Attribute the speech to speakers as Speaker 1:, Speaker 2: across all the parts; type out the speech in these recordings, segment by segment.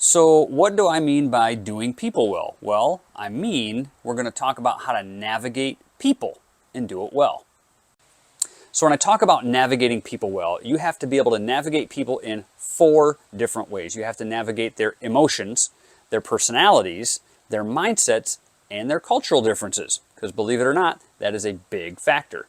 Speaker 1: So what do I mean by doing people well? Well, I mean we're going to talk about how to navigate people and do it well. So when I talk about navigating people well, you have to be able to navigate people in 4 different ways. You have to navigate their emotions, their personalities, their mindsets, and their cultural differences. Because believe it or not, that is a big factor.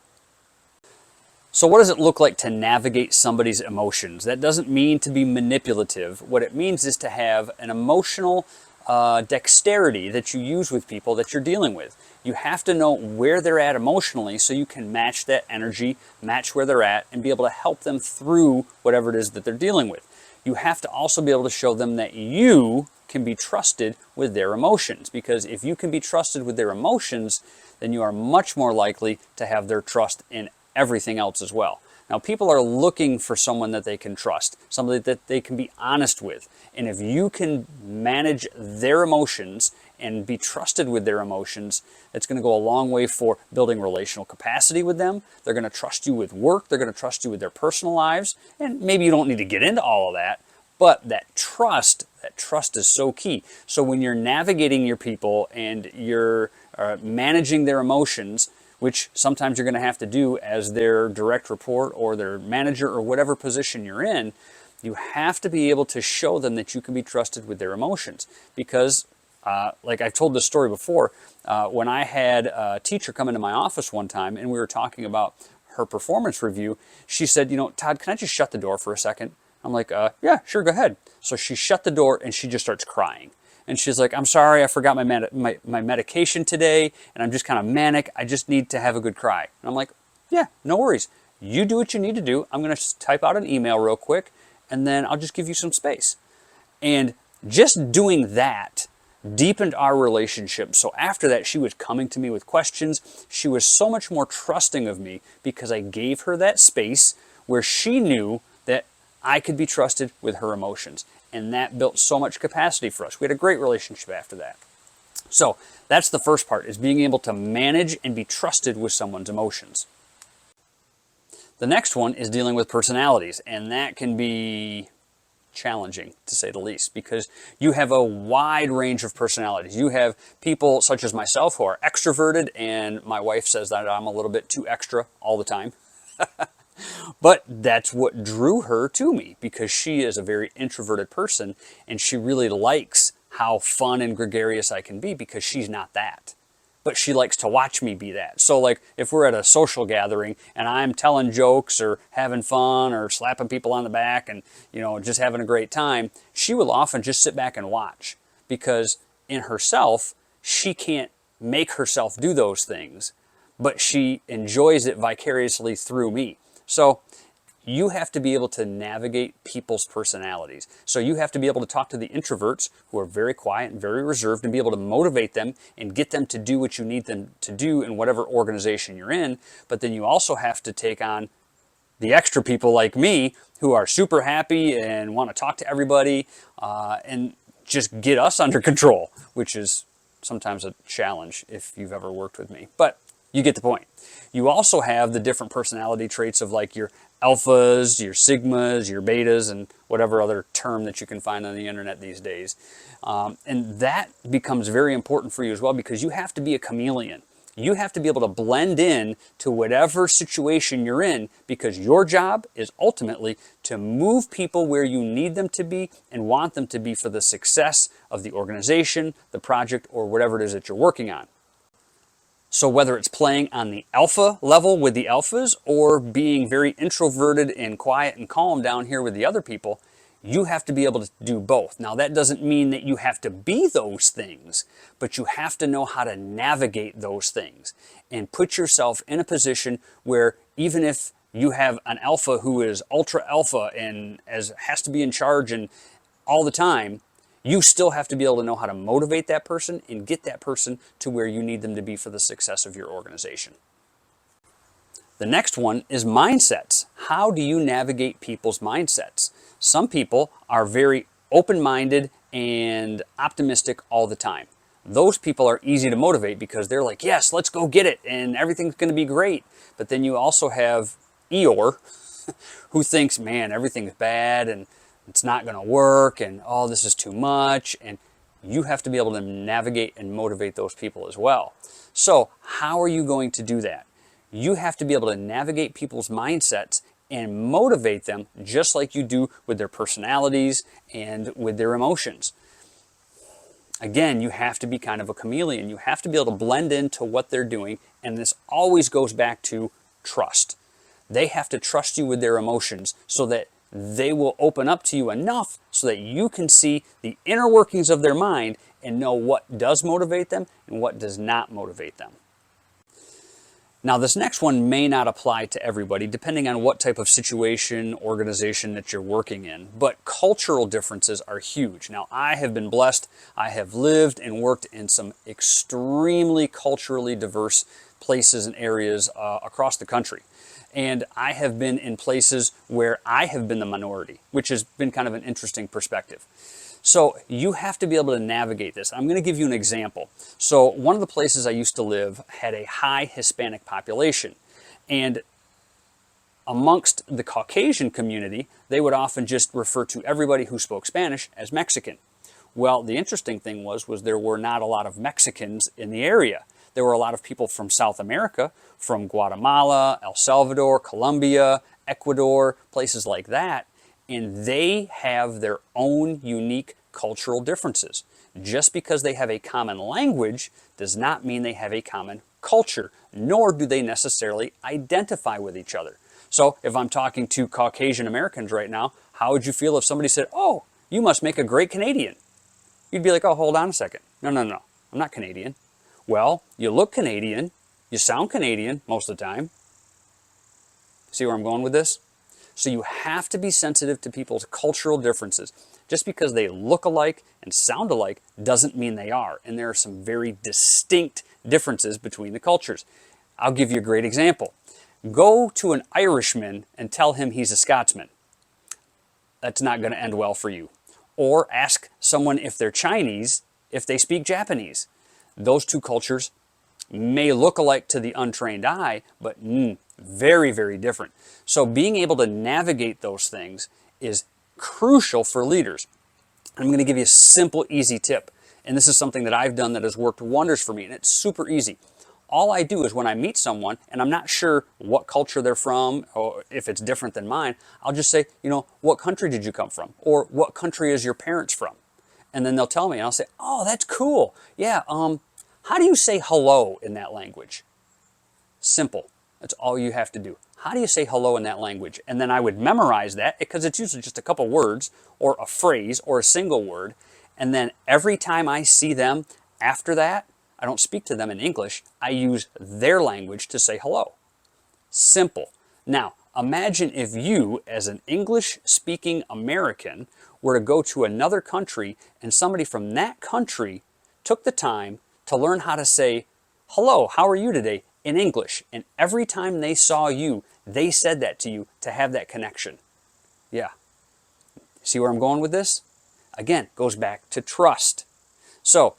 Speaker 1: So what does it look like to navigate somebody's emotions? That doesn't mean to be manipulative. What it means is to have an emotional dexterity that you use with people that you're dealing with. You have to know where they're at emotionally so you can match that energy, match where they're at, and be able to help them through whatever it is that they're dealing with. You have to also be able to show them that you can be trusted with their emotions, because if you can be trusted with their emotions, then you are much more likely to have their trust in everything else as well. Now, people are looking for someone that they can trust, somebody that they can be honest with. And if you can manage their emotions and be trusted with their emotions, it's going to go a long way for building relational capacity with them. They're going to trust you with work. They're going to trust you with their personal lives. And maybe you don't need to get into all of that, but that trust is so key. So when you're navigating your people and you're managing their emotions, which sometimes you're going to have to do as their direct report or their manager or whatever position you're in, you have to be able to show them that you can be trusted with their emotions. Because, like I've told this story before, when I had a teacher come into my office one time and we were talking about her performance review, she said, Todd, can I just shut the door for a second? I'm like, yeah, sure, go ahead. So she shut the door and she just starts crying. And she's like, I'm sorry, I forgot my medication today, and I'm just kind of manic. I just need to have a good cry. And I'm like, yeah, no worries. You do what you need to do. I'm going to type out an email real quick, and then I'll just give you some space. And just doing that deepened our relationship. So after that, she was coming to me with questions. She was so much more trusting of me because I gave her that space where she knew that I could be trusted with her emotions. And that built so much capacity for us. We had a great relationship after that. So that's the first part, is being able to manage and be trusted with someone's emotions. The next one is dealing with personalities, and that can be challenging, to say the least, because you have a wide range of personalities. You have people such as myself who are extroverted, and my wife says that I'm a little bit too extra all the time. But that's what drew her to me, because she is a very introverted person and she really likes how fun and gregarious I can be, because she's not that. But she likes to watch me be that. So like if we're at a social gathering and I'm telling jokes or having fun or slapping people on the back and just having a great time, she will often just sit back and watch, because in herself she can't make herself do those things, but she enjoys it vicariously through me. So you have to be able to navigate people's personalities. So you have to be able to talk to the introverts who are very quiet and very reserved, and be able to motivate them and get them to do what you need them to do in whatever organization you're in. But then you also have to take on the extra people like me who are super happy and want to talk to everybody and just get us under control, which is sometimes a challenge if you've ever worked with me. But you get the point. You also have the different personality traits of like your alphas, your sigmas, your betas, and whatever other term that you can find on the internet these days. And that becomes very important for you as well, because you have to be a chameleon. You have to be able to blend in to whatever situation you're in, because your job is ultimately to move people where you need them to be and want them to be for the success of the organization, the project, or whatever it is that you're working on. So whether it's playing on the alpha level with the alphas or being very introverted and quiet and calm down here with the other people, you have to be able to do both. Now that doesn't mean that you have to be those things, but you have to know how to navigate those things and put yourself in a position where even if you have an alpha who is ultra alpha and has to be in charge and all the time, you still have to be able to know how to motivate that person and get that person to where you need them to be for the success of your organization. The next one is mindsets. How do you navigate people's mindsets? Some people are very open-minded and optimistic all the time. Those people are easy to motivate because they're like, yes, let's go get it and everything's going to be great. But then you also have Eeyore who thinks, man, everything's bad and it's not going to work, and oh, this is too much. And you have to be able to navigate and motivate those people as well. So how are you going to do that? You have to be able to navigate people's mindsets and motivate them just like you do with their personalities and with their emotions. Again, you have to be kind of a chameleon. You have to be able to blend into what they're doing, and this always goes back to trust. They have to trust you with their emotions so that they will open up to you enough so that you can see the inner workings of their mind and know what does motivate them and what does not motivate them. Now, this next one may not apply to everybody, depending on what type of situation, organization that you're working in, but cultural differences are huge. Now, I have been blessed. I have lived and worked in some extremely culturally diverse places and areas across the country. And I have been in places where I have been the minority, which has been kind of an interesting perspective. So you have to be able to navigate this. I'm going to give you an example. So one of the places I used to live had a high Hispanic population. And amongst the Caucasian community, they would often just refer to everybody who spoke Spanish as Mexican. Well, the interesting thing was there were not a lot of Mexicans in the area. There were a lot of people from South America, from Guatemala, El Salvador, Colombia, Ecuador, places like that. And they have their own unique cultural differences. Just because they have a common language does not mean they have a common culture, nor do they necessarily identify with each other. So if I'm talking to Caucasian Americans right now, how would you feel if somebody said, "Oh, you must make a great Canadian"? You'd be like, "Oh, hold on a second. No, I'm not Canadian." Well, you look Canadian, you sound Canadian most of the time. See where I'm going with this? So you have to be sensitive to people's cultural differences. Just because they look alike and sound alike doesn't mean they are. And there are some very distinct differences between the cultures. I'll give you a great example. Go to an Irishman and tell him he's a Scotsman. That's not going to end well for you. Or ask someone if they're Chinese, if they speak Japanese. Those two cultures may look alike to the untrained eye, but very, very different. So being able to navigate those things is crucial for leaders. I'm going to give you a simple, easy tip. And this is something that I've done that has worked wonders for me, and it's super easy. All I do is when I meet someone and I'm not sure what culture they're from or if it's different than mine, I'll just say, what country did you come from? Or what country is your parents from? And then they'll tell me, and I'll say, "Oh, that's cool. Yeah, how do you say hello in that language?" Simple. That's all you have to do. How do you say hello in that language? And then I would memorize that because it's usually just a couple words or a phrase or a single word. And then every time I see them after that, I don't speak to them in English. I use their language to say hello. Simple. Now, imagine if you, as an English-speaking American, were to go to another country and somebody from that country took the time to learn how to say, "Hello, how are you today?" in English. And every time they saw you, they said that to you to have that connection. Yeah. See where I'm going with this? Again, goes back to trust. So,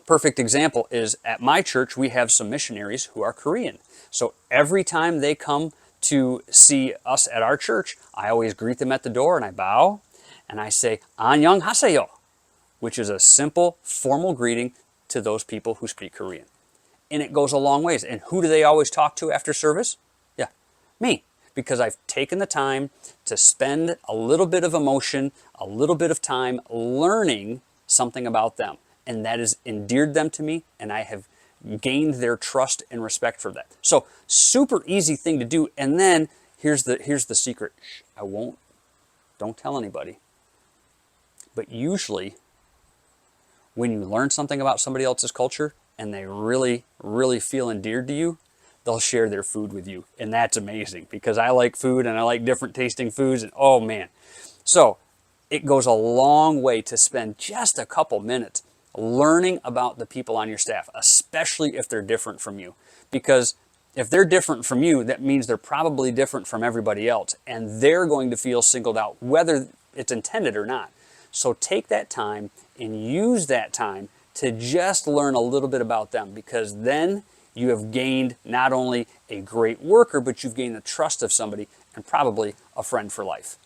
Speaker 1: perfect example is at my church, we have some missionaries who are Korean. So every time they come to see us at our church, I always greet them at the door and I bow and I say, "Annyeonghaseyo," which is a simple, formal greeting to those people who speak Korean. And it goes a long ways. And who do they always talk to after service? Yeah, me. Because I've taken the time to spend a little bit of emotion, a little bit of time learning something about them. And that has endeared them to me, and I have gained their trust and respect for that. So super easy thing to do. And then here's the secret. Don't tell anybody. But usually when you learn something about somebody else's culture and they really, really feel endeared to you, they'll share their food with you. And that's amazing because I like food and I like different tasting foods. And oh man. So it goes a long way to spend just a couple minutes learning about the people on your staff, especially if they're different from you. Because if they're different from you, that means they're probably different from everybody else. And they're going to feel singled out, whether it's intended or not. So take that time and use that time to just learn a little bit about them, because then you have gained not only a great worker, but you've gained the trust of somebody and probably a friend for life.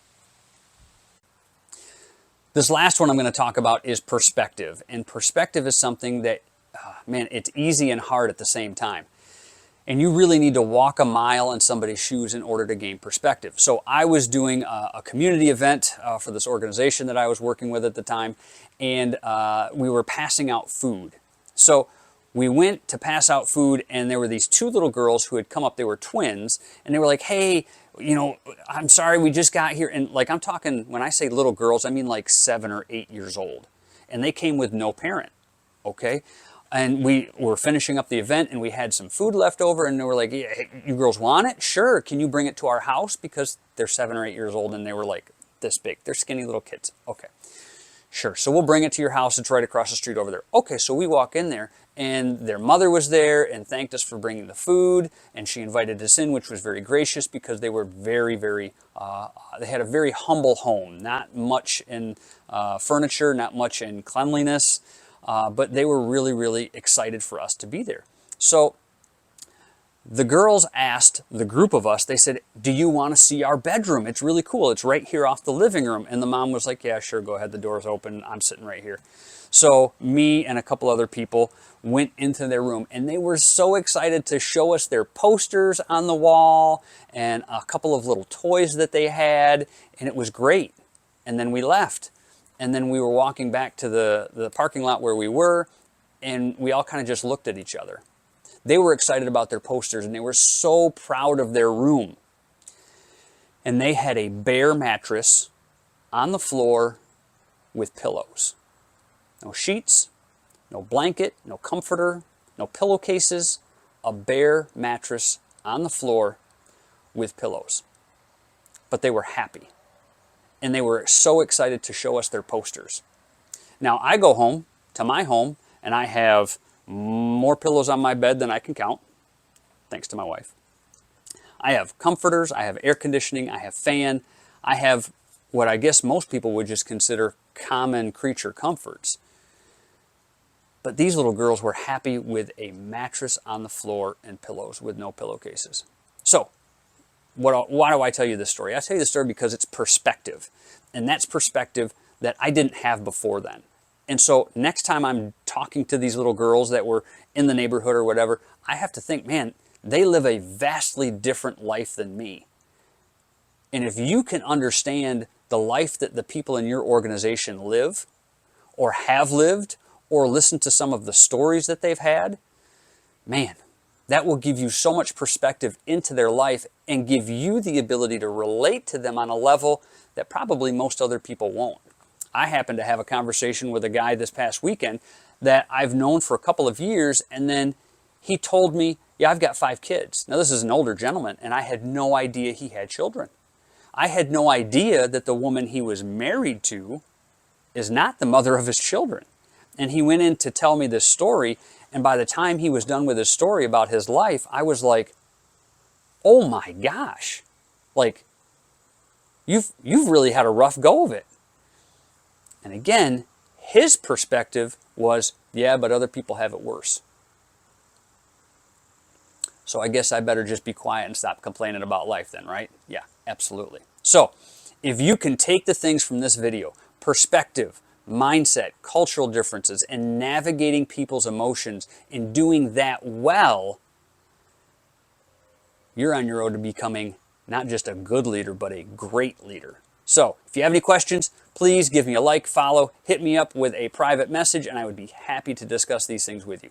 Speaker 1: This last one I'm going to talk about is perspective. And perspective is something that, man, it's easy and hard at the same time. And you really need to walk a mile in somebody's shoes in order to gain perspective. So I was doing a community event for this organization that I was working with at the time, and we were passing out food. So we went to pass out food, and there were these two little girls who had come up. They were twins, and they were like, hey, you know, I'm sorry, we just got here. And like, I'm talking, when I say little girls, I mean like 7 or 8 years old. And they came with no parent, okay? And we were finishing up the event, and we had some food left over, and they were like, yeah, hey, you girls want it? Sure, can you bring it to our house? Because they're 7 or 8 years old, and they were like this big. They're skinny little kids. Okay, sure, so we'll bring it to your house. It's right across the street over there. Okay, so we walk in there, and their mother was there and thanked us for bringing the food, and she invited us in, which was very gracious because they were very, very, they had a very humble home, not much in furniture, not much in cleanliness, but they were really, really excited for us to be there. So the girls asked the group of us, they said, do you want to see our bedroom? It's really cool. It's right here off the living room. And the mom was like, yeah, sure, go ahead. The door's open. I'm sitting right here. So me and a couple other people went into their room, and they were so excited to show us their posters on the wall and a couple of little toys that they had, and it was great. And then we left. And then we were walking back to the parking lot where we were, and we all kind of just looked at each other. They were excited about their posters, and they were so proud of their room. And they had a bare mattress on the floor with pillows. No sheets, no blanket, no comforter, no pillowcases, a bare mattress on the floor with pillows. But they were happy. And they were so excited to show us their posters. Now I go home to my home, and I have more pillows on my bed than I can count, thanks to my wife. I have comforters, I have air conditioning, I have fan, I have what I guess most people would just consider common creature comforts. But these little girls were happy with a mattress on the floor and pillows with no pillowcases. So, why do I tell you this story? I tell you this story because it's perspective. And that's perspective that I didn't have before then. And so next time I'm talking to these little girls that were in the neighborhood or whatever, I have to think, man, they live a vastly different life than me. And if you can understand the life that the people in your organization live or have lived, or listen to some of the stories that they've had, man, that will give you so much perspective into their life and give you the ability to relate to them on a level that probably most other people won't. I happened to have a conversation with a guy this past weekend that I've known for a couple of years, and then he told me, yeah, I've got 5 kids. Now this is an older gentleman, and I had no idea he had children. I had no idea that the woman he was married to is not the mother of his children. And he went in to tell me this story, and by the time he was done with his story about his life, I was like, oh my gosh, like, you've really had a rough go of it. And again, his perspective was, yeah, but other people have it worse. So I guess I better just be quiet and stop complaining about life then, right? Yeah, absolutely. So if you can take the things from this video, perspective, mindset, cultural differences, and navigating people's emotions and doing that well, you're on your road to becoming not just a good leader, but a great leader. So if you have any questions, please give me a like, follow, hit me up with a private message, and I would be happy to discuss these things with you.